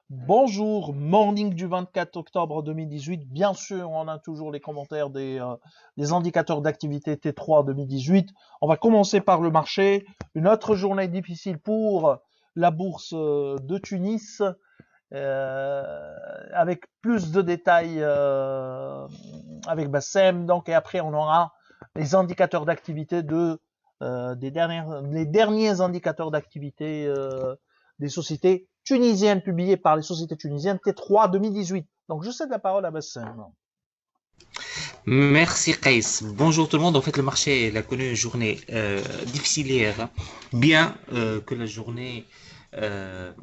Bonjour, morning du 24 octobre 2018. Bien sûr, on a toujours les commentaires des indicateurs d'activité T3 2018. On va commencer par le marché. Une autre journée difficile pour la bourse de Tunis, avec plus de détails avec Bassem. Donc, et après, on aura les indicateurs d'activité les derniers indicateurs d'activité des sociétés tunisiennes publiées par les sociétés tunisiennes T3 2018. Donc, je cède la parole à Bassem. Merci Kays. Bonjour tout le monde. En fait, le marché il a connu une journée difficile hier, hein. Bien que la journée a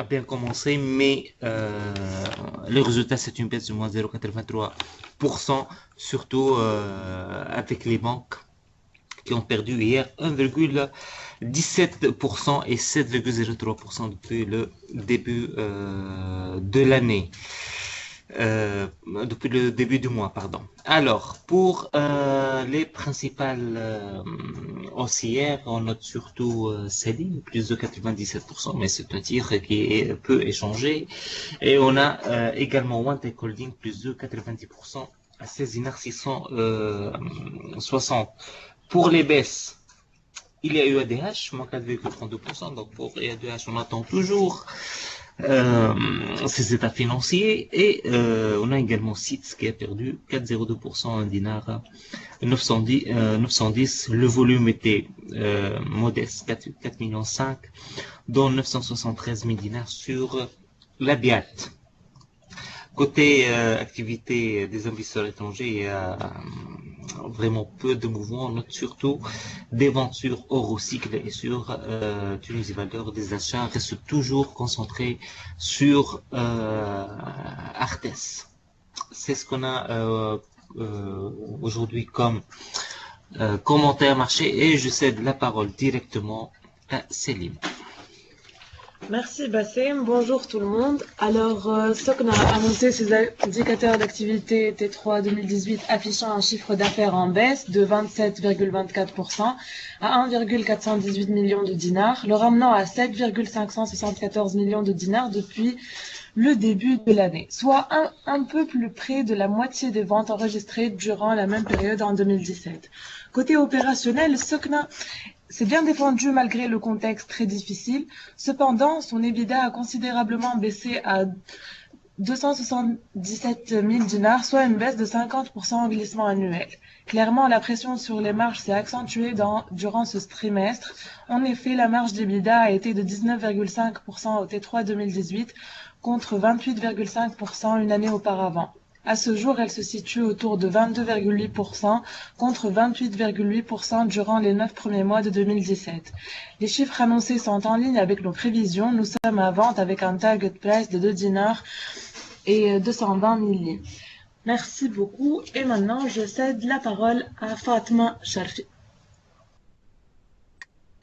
bien commencé, mais le résultat c'est une baisse de moins 0,83%, surtout avec les banques qui ont perdu hier 1,17% et 7,03% depuis le début de l'année. Depuis le début du mois, pardon. Alors, pour les principales haussières, on note surtout Céline, plus de 97%, mais c'est un titre qui est peu échangé. Et on a également One Tech Holding, plus de 90% à 16 dinars 660. Pour les baisses, il y a eu ADH, moins 4,32%. Donc pour ADH, on attend toujours ses états financiers. Et on a également SITS qui a perdu 4,02%, un dinar 910. Le volume était modeste, 4 millions 5, dont 973 000 dinars sur la BIAT. Côté activité des investisseurs étrangers, il y a vraiment peu de mouvements. On note surtout des ventes sur Eurocycle et sur Tunisie Valeur. Des achats restent toujours concentrés sur Artes. C'est ce qu'on a aujourd'hui comme commentaire marché et je cède la parole directement à Céline. Merci Bassem, bonjour tout le monde. Alors, Socna a annoncé ses indicateurs d'activité T3 2018 affichant un chiffre d'affaires en baisse de 27,24% à 1,418 millions de dinars, le ramenant à 7,574 millions de dinars depuis le début de l'année, soit un peu plus près de la moitié des ventes enregistrées durant la même période en 2017. Côté opérationnel, Socna s'est bien défendu malgré le contexte très difficile. Cependant, son EBITDA a considérablement baissé à 277 000 dinars, soit une baisse de 50% en glissement annuel. Clairement, la pression sur les marges s'est accentuée durant ce trimestre. En effet, la marge d'EBITDA a été de 19,5% au T3 2018 contre 28,5% une année auparavant. À ce jour, elle se situe autour de 22,8% contre 28,8% durant les 9 premiers mois de 2017. Les chiffres annoncés sont en ligne avec nos prévisions. Nous sommes à vente avec un target price de 2 dinars et 220 milli. Merci beaucoup. Et maintenant, je cède la parole à Fatma Sharfi.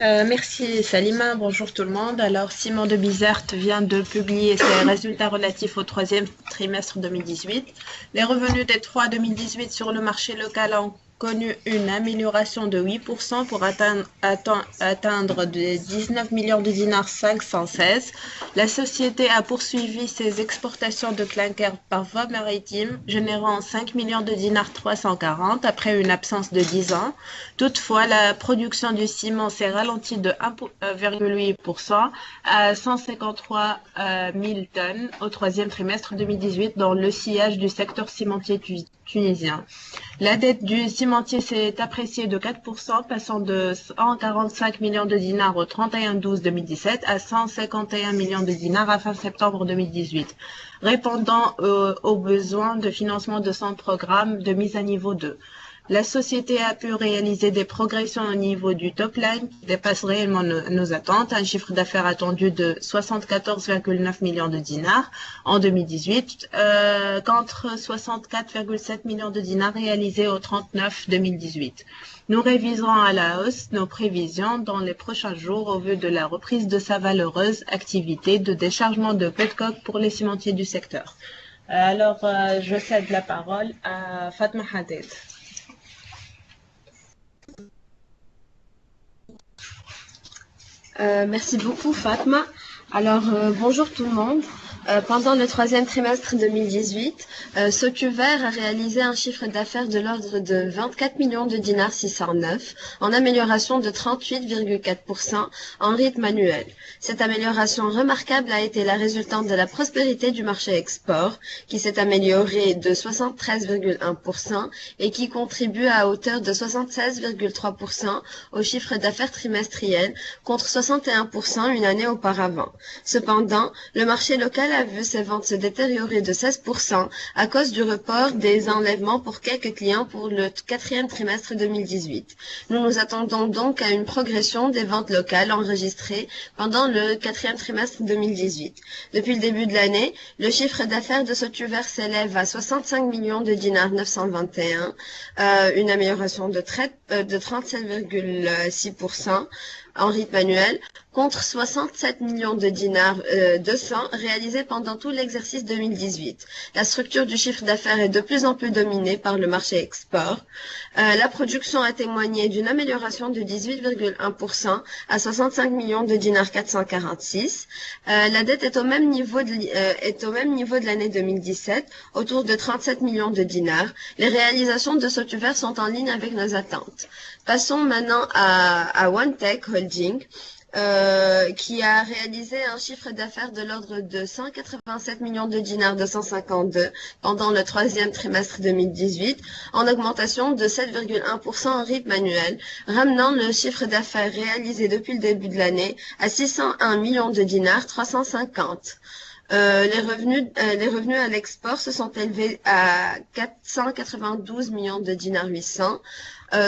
Merci Salima, bonjour tout le monde. Alors Simon de Bizert vient de publier ses résultats relatifs au troisième trimestre 2018. Les revenus des 3 2018 sur le marché local ont connu une amélioration de 8% pour atteindre de 19 millions de dinars 516. La société a poursuivi ses exportations de clinker par voie maritime, générant 5 millions de dinars 340 après une absence de 10 ans. Toutefois, la production du ciment s'est ralentie de 1,8% à 153 000 tonnes au troisième trimestre 2018 dans le sillage du secteur cimentier tunisien. La dette du cimentier s'est appréciée de 4%, passant de 145 millions de dinars au 31/12/2017 à 151 millions de dinars à fin septembre 2018, répondant aux besoins de financement de son programme de mise à niveau 2. La société a pu réaliser des progressions au niveau du top line qui dépassent réellement nos attentes, un chiffre d'affaires attendu de 74,9 millions de dinars en 2018 contre 64,7 millions de dinars réalisés au 39/2018. Nous réviserons à la hausse nos prévisions dans les prochains jours au vu de la reprise de sa valeureuse activité de déchargement de petcoke pour les cimentiers du secteur. Alors, je cède la parole à Fatma Hadid. Merci beaucoup Fatma. Alors bonjour tout le monde. Pendant le troisième trimestre 2018, Socuver a réalisé un chiffre d'affaires de l'ordre de 24 millions de dinars 609, en amélioration de 38,4% en rythme annuel. Cette amélioration remarquable a été la résultante de la prospérité du marché export, qui s'est amélioré de 73,1% et qui contribue à hauteur de 76,3% au chiffre d'affaires trimestriel, contre 61% une année auparavant. Cependant, le marché local a vu ses ventes se détériorer de 16% à cause du report des enlèvements pour quelques clients pour le quatrième trimestre 2018. Nous nous attendons donc à une progression des ventes locales enregistrées pendant le quatrième trimestre 2018. Depuis le début de l'année, le chiffre d'affaires de Socuver s'élève à 65 millions de dinars 921, une amélioration de 37,6% en rythme annuel, contre 67 millions de dinars 200 réalisés pendant tout l'exercice 2018. La structure du chiffre d'affaires est de plus en plus dominée par le marché export. La production a témoigné d'une amélioration de 18,1% à 65 millions de dinars 446. La dette est au même niveau de l'année 2017, autour de 37 millions de dinars. Les réalisations de Socuver sont en ligne avec nos attentes. Passons maintenant à OneTech Holding, qui a réalisé un chiffre d'affaires de l'ordre de 187 millions de dinars 252 pendant le troisième trimestre 2018, en augmentation de 7,1% en rythme annuel, ramenant le chiffre d'affaires réalisé depuis le début de l'année à 601 millions de dinars 350. Les revenus à l'export se sont élevés à 492 millions de dinars 800,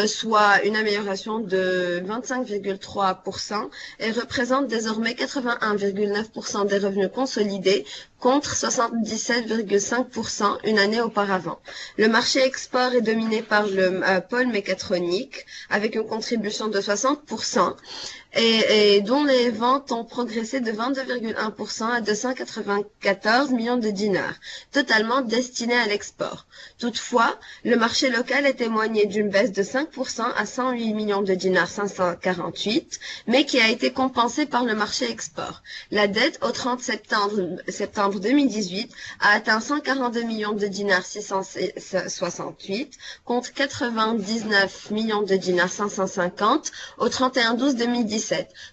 soit une amélioration de 25,3% et représente désormais 81,9% des revenus consolidés contre 77,5% une année auparavant. Le marché export est dominé par le pôle mécatronique avec une contribution de 60% et dont les ventes ont progressé de 22,1% à 294 millions de dinars, totalement destinés à l'export. Toutefois, le marché local a témoigné d'une baisse de 5% à 108 millions de dinars 548, mais qui a été compensée par le marché export. La dette au 30 septembre 2018 a atteint 142 millions de dinars 668 contre 99 millions de dinars 550 au 31/12/2017,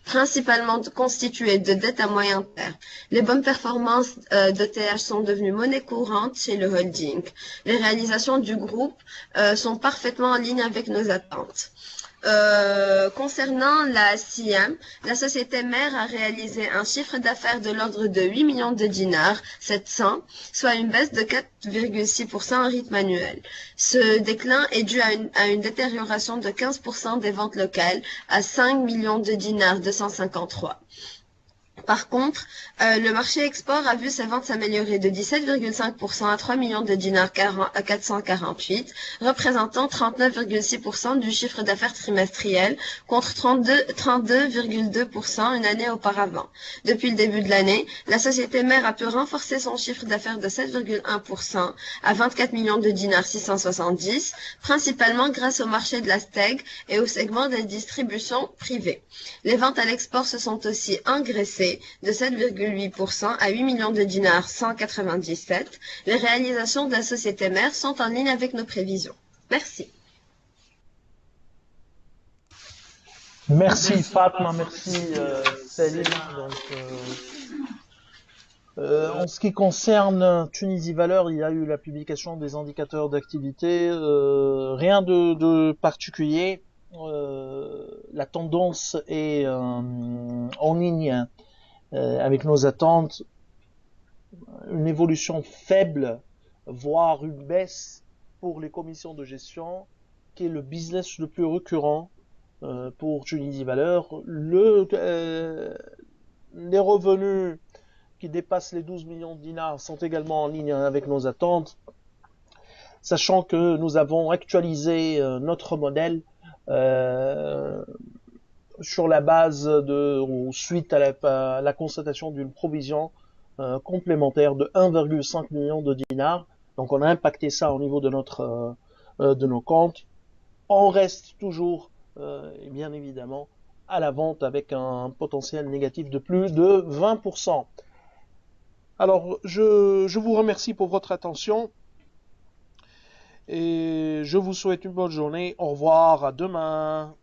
principalement constituée de dettes à moyen terme. Les bonnes performances d'ETH sont devenues monnaie courante chez le holding. Les réalisations du groupe sont parfaitement en ligne avec nos attentes. Concernant la SIAM, la société mère a réalisé un chiffre d'affaires de l'ordre de 8 millions de dinars 700, soit une baisse de 4,6% en rythme annuel. Ce déclin est dû à une détérioration de 15% des ventes locales à 5 millions de dinars 253. Par contre, le marché export a vu ses ventes s'améliorer de 17,5% à 3 millions de dinars 448, représentant 39,6% du chiffre d'affaires trimestriel contre 32,2% une année auparavant. Depuis le début de l'année, la société mère a pu renforcer son chiffre d'affaires de 7,1% à 24 millions de dinars 670, principalement grâce au marché de la steg et au segment des distributions privées. Les ventes à l'export se sont aussi engraissées de 7,8% à 8 millions de dinars 197. Les réalisations de la société mère sont en ligne avec nos prévisions. Merci. Merci Fatma, merci Salim. En ce qui concerne Tunisie Valeurs, il y a eu la publication des indicateurs d'activité, rien de particulier. La tendance est en ligne avec nos attentes, une évolution faible, voire une baisse pour les commissions de gestion, qui est le business le plus récurrent pour Tunisie Valeurs. Les revenus qui dépassent les 12 millions de dinars sont également en ligne avec nos attentes, sachant que nous avons actualisé notre modèle sur la base ou suite à la constatation d'une provision complémentaire de 1,5 million de dinars. Donc on a impacté ça au niveau de nos comptes. On reste toujours, bien évidemment, à la vente avec un potentiel négatif de plus de 20%. Alors, je vous remercie pour votre attention et je vous souhaite une bonne journée. Au revoir, à demain.